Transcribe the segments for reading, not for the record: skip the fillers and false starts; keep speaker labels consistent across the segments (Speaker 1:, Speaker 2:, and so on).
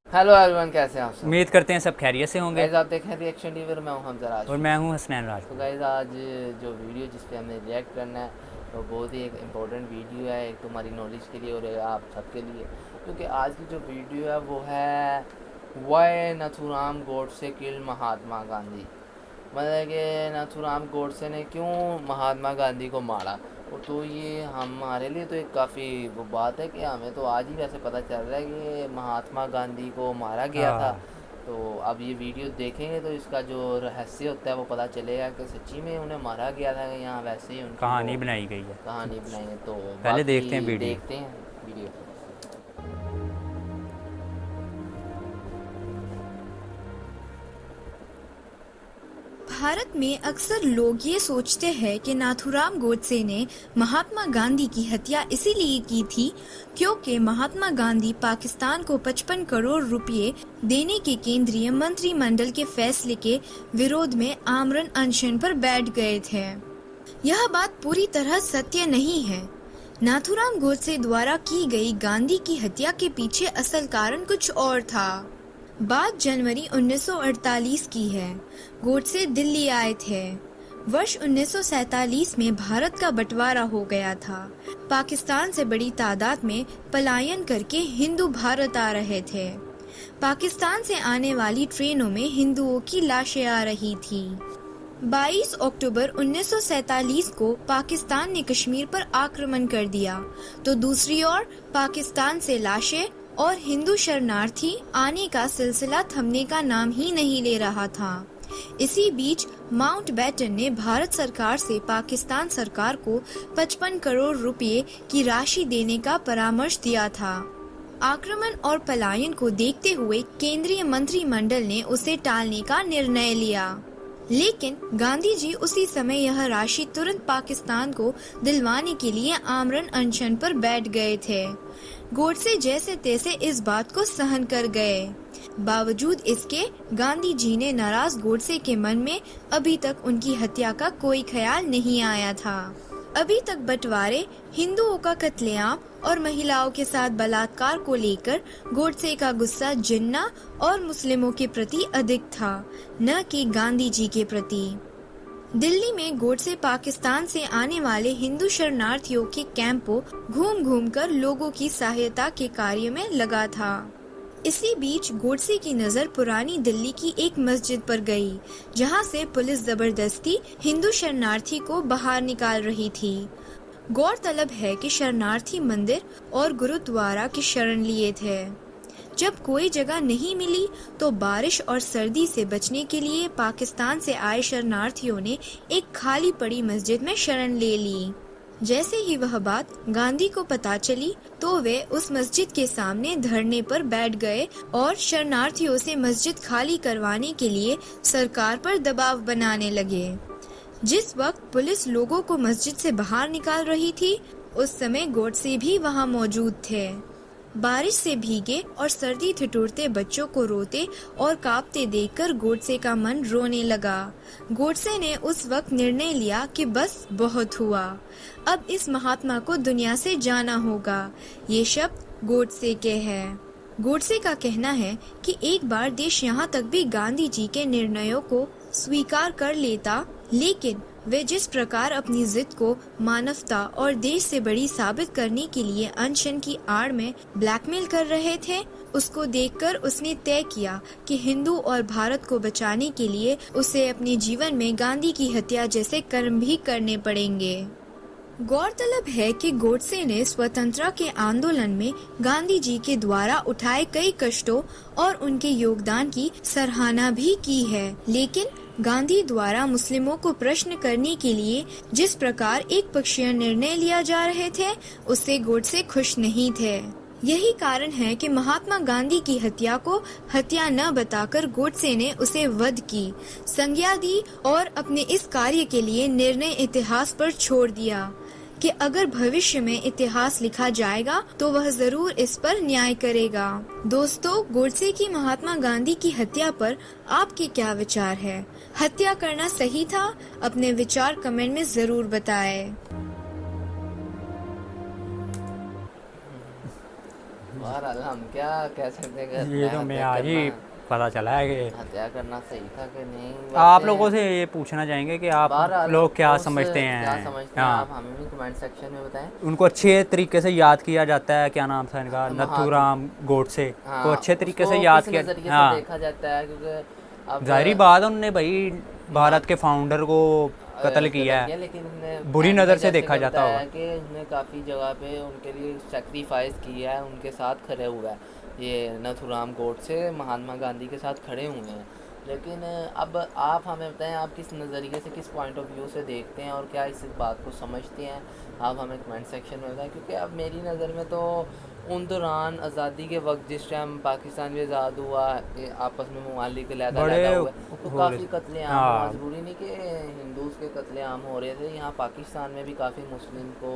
Speaker 1: Hello everyone, कैसे हैं आप सब।
Speaker 2: उम्मीद करते हैं सब खैरियत से होंगे।
Speaker 1: गाइस, आप देख रहे हैं रिएक्शन टीवी और मैं हूं हमजा राज।
Speaker 2: और मैं हूं हसनैन राज।
Speaker 1: तो गाइस, आज जो वीडियो जिस पे हमने रिएक्ट करना है तो बहुत ही एक इम्पोर्टेंट वीडियो है, एक तुम्हारी नॉलेज के लिए और एक आप सबके लिए। क्योंकि आज की जो वीडियो है वो है व्हाई नाथूराम गोडसे किल महात्मा गांधी। मतलब कि नाथूराम गोडसे ने क्यों महात्मा गांधी को मारा। और तो ये हमारे लिए तो एक काफ़ी वो बात है कि हमें तो आज ही वैसे पता चल रहा है कि महात्मा गांधी को मारा गया था।
Speaker 2: हाँ,
Speaker 1: तो अब ये वीडियो देखेंगे तो इसका जो रहस्य होता है वो पता चलेगा कि सच्ची में उन्हें मारा गया था कि यहाँ वैसे ही उनकी वो
Speaker 2: कहानी बनाई गई है।
Speaker 1: कहानी बनाई है। तो
Speaker 2: पहले
Speaker 1: बाकी
Speaker 2: देखते हैं वीडियो।
Speaker 1: देखते हैं वीडियो।
Speaker 3: भारत में अक्सर लोग ये सोचते हैं कि नाथूराम गोडसे ने महात्मा गांधी की हत्या इसीलिए की थी क्योंकि महात्मा गांधी पाकिस्तान को 55 करोड़ रुपए देने के केंद्रीय मंत्रिमंडल के फैसले के विरोध में आमरण अनशन पर बैठ गए थे। यह बात पूरी तरह सत्य नहीं है। नाथूराम गोडसे द्वारा की गई गांधी की हत्या के पीछे असल कारण कुछ और था। बात जनवरी 1948 की है। गोडसे दिल्ली आए थे। वर्ष 1947 में भारत का बंटवारा हो गया था। पाकिस्तान से बड़ी तादाद में पलायन करके हिंदू भारत आ रहे थे। पाकिस्तान से आने वाली ट्रेनों में हिंदुओं की लाशें आ रही थी। 22 अक्टूबर 1947 को पाकिस्तान ने कश्मीर पर आक्रमण कर दिया, तो दूसरी ओर पाकिस्तान से लाशें और हिंदू शरणार्थी आने का सिलसिला थमने का नाम ही नहीं ले रहा था। इसी बीच माउंटबेटन ने भारत सरकार से पाकिस्तान सरकार को 55 करोड़ रुपए की राशि देने का परामर्श दिया था। आक्रमण और पलायन को देखते हुए केंद्रीय मंत्रिमंडल ने उसे टालने का निर्णय लिया, लेकिन गांधी जी उसी समय यह राशि तुरंत पाकिस्तान को दिलवाने के लिए आमरण अनशन पर बैठ गए थे। गोडसे जैसे तैसे इस बात को सहन कर गए। बावजूद इसके गांधी जी ने नाराज गोडसे के मन में अभी तक उनकी हत्या का कोई ख्याल नहीं आया था। अभी तक बंटवारे, हिंदुओं का कत्लेआम और महिलाओं के साथ बलात्कार को लेकर गोडसे का गुस्सा जिन्ना और मुस्लिमों के प्रति अधिक था, न कि गांधी जी के प्रति। दिल्ली में गोडसे पाकिस्तान से आने वाले हिंदू शरणार्थियों के कैंपों घूम घूम कर लोगों की सहायता के कार्य में लगा था। इसी बीच गोडसे की नजर पुरानी दिल्ली की एक मस्जिद पर गई, जहां से पुलिस जबरदस्ती हिंदू शरणार्थी को बाहर निकाल रही थी। गौरतलब है कि शरणार्थी मंदिर और गुरुद्वारा की शरण लिए थे। जब कोई जगह नहीं मिली तो बारिश और सर्दी से बचने के लिए पाकिस्तान से आए शरणार्थियों ने एक खाली पड़ी मस्जिद में शरण ले ली। जैसे ही वह बात गांधी को पता चली तो वे उस मस्जिद के सामने धरने पर बैठ गए और शरणार्थियों से मस्जिद खाली करवाने के लिए सरकार पर दबाव बनाने लगे। जिस वक्त पुलिस लोगों को मस्जिद से बाहर निकाल रही थी, उस समय गोडसे भी वहां मौजूद थे। बारिश से भीगे और सर्दी ठिठुरते बच्चों को रोते और कांपते देखकर गोडसे का मन रोने लगा। गोडसे ने उस वक्त निर्णय लिया कि बस बहुत हुआ, अब इस महात्मा को दुनिया से जाना होगा। ये शब्द गोडसे के हैं। गोडसे का कहना है कि एक बार देश यहाँ तक भी गांधी जी के निर्णयों को स्वीकार कर लेता, लेकिन वे जिस प्रकार अपनी जिद को मानवता और देश से बड़ी साबित करने के लिए अनशन की आड़ में ब्लैकमेल कर रहे थे, उसको देखकर उसने तय किया कि हिंदू और भारत को बचाने के लिए उसे अपने जीवन में गांधी की हत्या जैसे कर्म भी करने पड़ेंगे। गौरतलब है कि गोडसे ने स्वतंत्रता के आंदोलन में गांधी जी के द्वारा उठाए कई कष्टों और उनके योगदान की सराहना भी की है, लेकिन गांधी द्वारा मुस्लिमों को प्रश्न करने के लिए जिस प्रकार एक पक्षीय निर्णय लिया जा रहे थे, उससे गोडसे खुश नहीं थे। यही कारण है कि महात्मा गांधी की हत्या को हत्या न बताकर गोडसे ने उसे वध की संज्ञा दी और अपने इस कार्य के लिए निर्णय इतिहास पर छोड़ दिया कि अगर भविष्य में इतिहास लिखा जाएगा तो वह जरूर इस पर न्याय करेगा। दोस्तों, गोडसे की महात्मा गांधी की हत्या पर आपके क्या विचार है? हत्या करना सही था? अपने विचार कमेंट में जरूर बताएं।
Speaker 1: बहरहाल हम क्या कह सकते हैं कि
Speaker 2: ये तो मैं आज ही पता चला है कि
Speaker 1: हत्या करना सही था कि नहीं।
Speaker 2: आप
Speaker 1: वैसे
Speaker 2: लोगों से ये पूछना चाहेंगे कि आप
Speaker 1: बहरहाल
Speaker 2: लोग क्या
Speaker 1: उस
Speaker 2: समझते
Speaker 1: क्या
Speaker 2: हैं।
Speaker 1: समझते हैं
Speaker 2: हाँ,
Speaker 1: आप हमें भी कमेंट सेक्शन में बताएं।
Speaker 2: उनको अच्छे तरीके से याद किया जाता है, क्या नाम था इनका, नथुराम गोडसे को
Speaker 1: हाँ,
Speaker 2: अच्छे तरीके से
Speaker 1: उसको
Speaker 2: याद
Speaker 1: किस
Speaker 2: किया।
Speaker 1: नज़रिए से
Speaker 2: हाँ,
Speaker 1: देखा जाता है, क्योंकि अब
Speaker 2: जाहिर बात है उन्होंने भाई भारत के फाउंडर को कत्ल किया है,
Speaker 1: लेकिन उसने
Speaker 2: बुरी
Speaker 1: end
Speaker 2: नज़र
Speaker 1: में
Speaker 2: से
Speaker 1: जैसे
Speaker 2: देखा
Speaker 1: कि
Speaker 2: जाता
Speaker 1: बताया
Speaker 2: होगा।
Speaker 1: कि उसने काफ़ी जगह पे उनके लिए सेक्रीफाइस किया है, उनके साथ खड़े हुआ है। ये नथुराम गोडसे महात्मा गांधी के साथ खड़े हुए हैं। लेकिन अब आप हमें बताएं, आप किस नज़रिए से, किस पॉइंट ऑफ व्यू से देखते हैं और क्या इस बात को समझते हैं, आप हमें कमेंट सेक्शन में बताएं। क्योंकि अब मेरी नज़र में तो उन दौरान आज़ादी के वक्त जिस टाइम पाकिस्तान भी आज़ाद हुआ, आपस में ममालिक लहदा
Speaker 2: बड़े
Speaker 1: लहदा हुआ, तो
Speaker 2: हो
Speaker 1: काफ़ी
Speaker 2: रहे।
Speaker 1: कत्लेआम हुआ।
Speaker 2: हाँ,
Speaker 1: ज़रूरी नहीं कि हिंदूज़ के कत्लेआम हो रहे थे, यहाँ पाकिस्तान में भी काफ़ी मुस्लिम को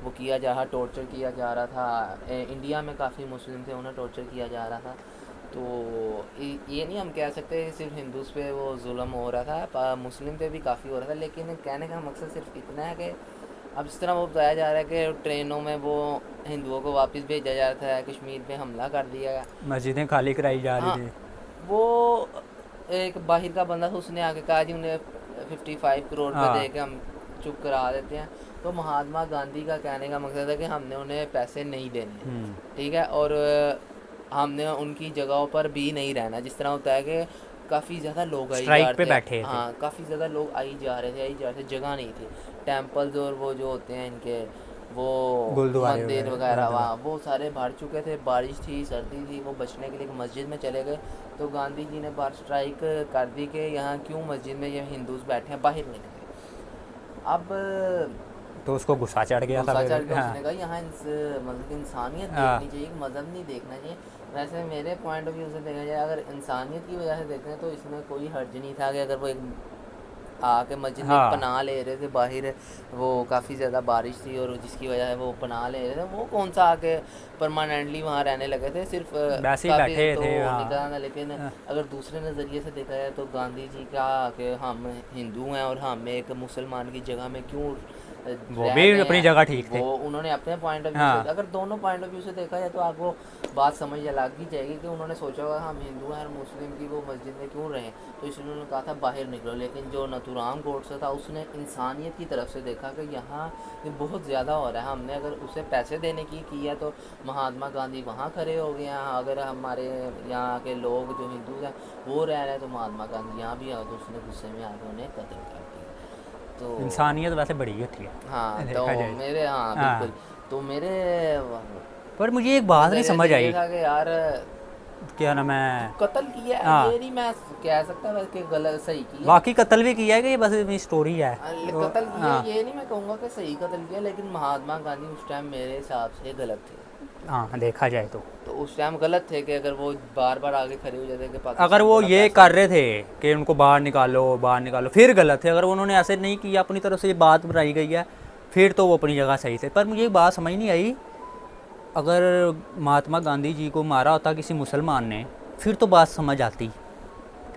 Speaker 1: वो किया जा रहा, टॉर्चर किया जा रहा था। इंडिया में काफ़ी मुस्लिम थे, उन्हें टॉर्चर किया जा रहा था। तो ये नहीं हम कह सकते सिर्फ हिंदूज़ पे वो जुल्म हो रहा था, मुस्लिम पे भी काफ़ी हो रहा था। लेकिन कहने का मकसद सिर्फ इतना है कि अब जिस तरह वो बताया जा रहा है कि ट्रेनों में वो हिंदुओं को वापस भेजा जा रहा था, कश्मीर पे हमला कर दिया गया।
Speaker 2: मस्जिदें खाली कराई जा
Speaker 1: हाँ,
Speaker 2: रही थी।
Speaker 1: वो एक बाहर का बंदा था, उसने आके कहा जी उन्हें 55 करोड़ रुपए
Speaker 2: हाँ,
Speaker 1: दे के हम चुप करा देते हैं। तो महात्मा गांधी का कहने का मकसद है कि हमने उन्हें पैसे नहीं देने, ठीक है, और हमने उनकी जगहों पर भी नहीं रहना। जिस तरह होता है कि काफ़ी ज़्यादा लोग आई जा
Speaker 2: स्ट्राइक
Speaker 1: रहे
Speaker 2: पे
Speaker 1: थे,
Speaker 2: बैठे थे।
Speaker 1: हाँ काफ़ी ज़्यादा लोग आई जा रहे थे, जगह नहीं थी। टेम्पल्स और वो जो होते हैं इनके वो
Speaker 2: गुरुद्वारे
Speaker 1: मंदिर
Speaker 2: वगैरह,
Speaker 1: वगैरह वहाँ वो सारे भर चुके थे। बारिश थी, सर्दी थी, वो बचने के लिए मस्जिद में चले गए। तो गांधी जी ने बार स्ट्राइक कर दी कि यहाँ क्यों मस्जिद में ये हिंदूज़ बैठे हैं, बाहर निकले। अब
Speaker 2: तो उसको गुस्सा चढ़ गया था
Speaker 1: गुस्सा
Speaker 2: फिर।
Speaker 1: चढ़ गया,
Speaker 2: हाँ,
Speaker 1: उसने कहा यहाँ मतलब इंसानियत
Speaker 2: हाँ,
Speaker 1: देखनी चाहिए, मज़हब नहीं देखना चाहिए। वैसे मेरे पॉइंट ऑफ व्यू से देखा जाए, अगर इंसानियत की वजह से देखें तो इसमें कोई हर्ज नहीं था कि अगर वो एक आके मस्जिद में
Speaker 2: हाँ,
Speaker 1: पनाह ले रहे थे बाहर, वो काफ़ी ज़्यादा बारिश थी और जिसकी वजह से वो पनाह ले रहे थे, वो कौन सा आके परमानेंटली वहाँ रहने लगे थे, सिर्फ
Speaker 2: वैसे ही
Speaker 1: काफ़ी
Speaker 2: बैठे
Speaker 1: तो
Speaker 2: थे।
Speaker 1: निकला
Speaker 2: हाँ,
Speaker 1: था। लेकिन
Speaker 2: हाँ,
Speaker 1: अगर दूसरे नज़रिए से देखा जाए तो गांधी जी का कि हम हिंदू हैं और हम एक मुसलमान की जगह में क्यों
Speaker 2: वो
Speaker 1: रह
Speaker 2: भी
Speaker 1: रहे
Speaker 2: अपनी
Speaker 1: हैं,
Speaker 2: जगह ठीक थे।
Speaker 1: वो उन्होंने अपने पॉइंट ऑफ व्यू
Speaker 2: हाँ,
Speaker 1: से, अगर दोनों पॉइंट ऑफ व्यू से देखा जाए तो आपको बात समझ लग ही जाएगी कि उन्होंने सोचा होगा हम हिंदू हैं और मुस्लिम की वो मस्जिद में क्यों रहें, तो इसलिए उन्होंने कहा था बाहर निकलो। लेकिन जो नथुराम गोडसे था उसने इंसानियत की तरफ से देखा कि यहाँ ये बहुत ज़्यादा हो रहा है, हमने अगर उसे पैसे देने की है तो महात्मा गांधी वहाँ खड़े हो गए हैं, अगर हमारे यहाँ के लोग जो हिंदू हैं वो रह रहे हैं तो महात्मा गांधी यहाँ भी आए, तो उसने गुस्से में आके उन्हें कत्ल कर दिया। तो
Speaker 2: इंसानियत वैसे बड़ी होती है
Speaker 1: हाँ, तो
Speaker 2: देखा जाए।
Speaker 1: मेरे हाँ
Speaker 2: हाँ,
Speaker 1: बिल्कुल, तो मेरे
Speaker 2: पर मुझे एक बात नहीं
Speaker 1: नज़रिए
Speaker 2: समझ
Speaker 1: से ये
Speaker 2: आई,
Speaker 1: था कि यार
Speaker 2: क्या नाम है,
Speaker 1: कत्ल किया है,
Speaker 2: हाँ,
Speaker 1: ये नहीं मैं कह सकता बस कि गलत सही किया।
Speaker 2: वाकई कत्ल भी किया है कि ये बस इतनी स्टोरी है। तो
Speaker 1: कत्ल किया
Speaker 2: हाँ,
Speaker 1: ये नहीं मैं कहूँगा कि सही कत्ल किया, लेकिन महात्मा गांधी उस टाइम मेरे हिसाब से गलत थे।
Speaker 2: हाँ, देखा जाए
Speaker 1: तो उस टाइम गलत थे कि अगर वो बार बार आगे खड़े हो जाते कि
Speaker 2: अगर
Speaker 1: पाकिस्तान
Speaker 2: वो
Speaker 1: बड़ा
Speaker 2: ये
Speaker 1: पैसा
Speaker 2: कर रहे थे कि उनको बाहर निकालो बाहर निकालो, फिर गलत थे। अगर उन्होंने ऐसे नहीं किया, अपनी तरफ से ये बात बनाई गई है, फिर तो वो अपनी जगह सही थे। पर मुझे एक बात समझ नहीं आई, अगर महात्मा गांधी जी को मारा होता किसी मुसलमान ने, फिर तो बात समझ आती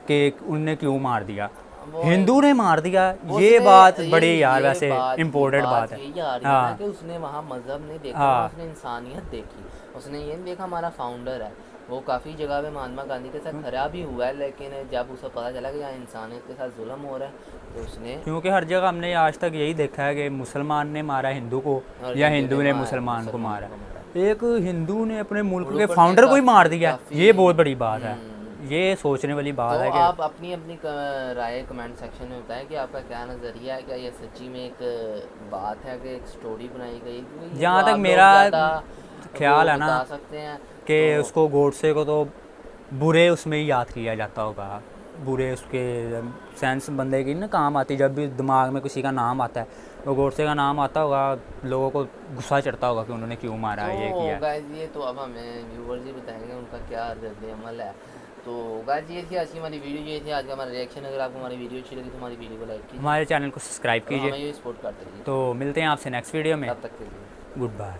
Speaker 2: कि उनने क्यों मार दिया,
Speaker 1: वो
Speaker 2: हिंदू ने मार दिया। ये
Speaker 1: उसने
Speaker 2: बात
Speaker 1: ये
Speaker 2: बड़ी यार
Speaker 1: ये
Speaker 2: वैसे
Speaker 1: बात
Speaker 2: इम्पोर्टेंट बात है।
Speaker 1: यही आ रही है ना
Speaker 2: हाँ,
Speaker 1: कि उसने वहाँ मज़हब नहीं देखा,
Speaker 2: हाँ,
Speaker 1: उसने इंसानियत देखी। उसने ये नहीं देखा हमारा फाउंडर है, वो काफ़ी जगह पे महात्मा गांधी के साथ खड़ा भी हुआ है, लेकिन जब उसे पता चला कि यहाँ इंसानियत के साथ जुल्म हो रहा है तो उसने,
Speaker 2: क्योंकि हर जगह हमने आज तक यही देखा है कि मुसलमान ने मारा हिंदू को
Speaker 1: और
Speaker 2: या
Speaker 1: हिंदू
Speaker 2: हिंदू
Speaker 1: ने
Speaker 2: ने
Speaker 1: मारा
Speaker 2: मुसलमान को
Speaker 1: मुसलमान
Speaker 2: मारा।
Speaker 1: को मारा।
Speaker 2: एक हिंदू ने अपने मुल्क
Speaker 1: और
Speaker 2: के
Speaker 1: ऊपर से
Speaker 2: फाउंडर को ही मार
Speaker 1: काफ़ी
Speaker 2: दिया,
Speaker 1: काफ़ी
Speaker 2: ये बहुत बड़ी बात है। ये सोचने वाली बात
Speaker 1: तो
Speaker 2: है कि
Speaker 1: आप अपनी अपनी राय कमेंट सेक्शन में बताएं कि आपका क्या नज़रिया है, क्या ये सच्ची में एक बात है कि एक स्टोरी बनाई गई, क्योंकि ये
Speaker 2: जहाँ
Speaker 1: तो
Speaker 2: तक
Speaker 1: आप लोग
Speaker 2: मेरा
Speaker 1: ज़्यादा
Speaker 2: ख्याल
Speaker 1: वो
Speaker 2: है ना
Speaker 1: बता सकते हैं।
Speaker 2: कि
Speaker 1: तो
Speaker 2: उसको गोडसे को तो बुरे उसमें ही याद किया जाता होगा, बुरे उसके सेंस बंदे की ना काम आती, जब भी दिमाग में किसी का नाम आता है वो गोडसे का नाम आता होगा, लोगों को गुस्सा चढ़ता होगा कि उन्होंने क्यों मारा ये
Speaker 1: तो
Speaker 2: किया।
Speaker 1: गाइस ये तो अब हमें व्यूवर्स ही बताएंगे उनका क्या रद्द अमल है। तो गाइस ये थी आज की हमारी वीडियो, ये थी आज का हमारा रिएक्शन। अगर आपको हमारी वीडियो अच्छी लगी तो हमारी वीडियो को लाइक कीजिए,
Speaker 2: हमारे चैनल को सब्सक्राइब
Speaker 1: और हमें
Speaker 2: कीजिए।
Speaker 1: ये सपोर्ट करते रहिए।
Speaker 2: तो मिलते हैं आपसे नेक्स्ट वीडियो में,
Speaker 1: तब तक के लिए
Speaker 2: गुड बाय।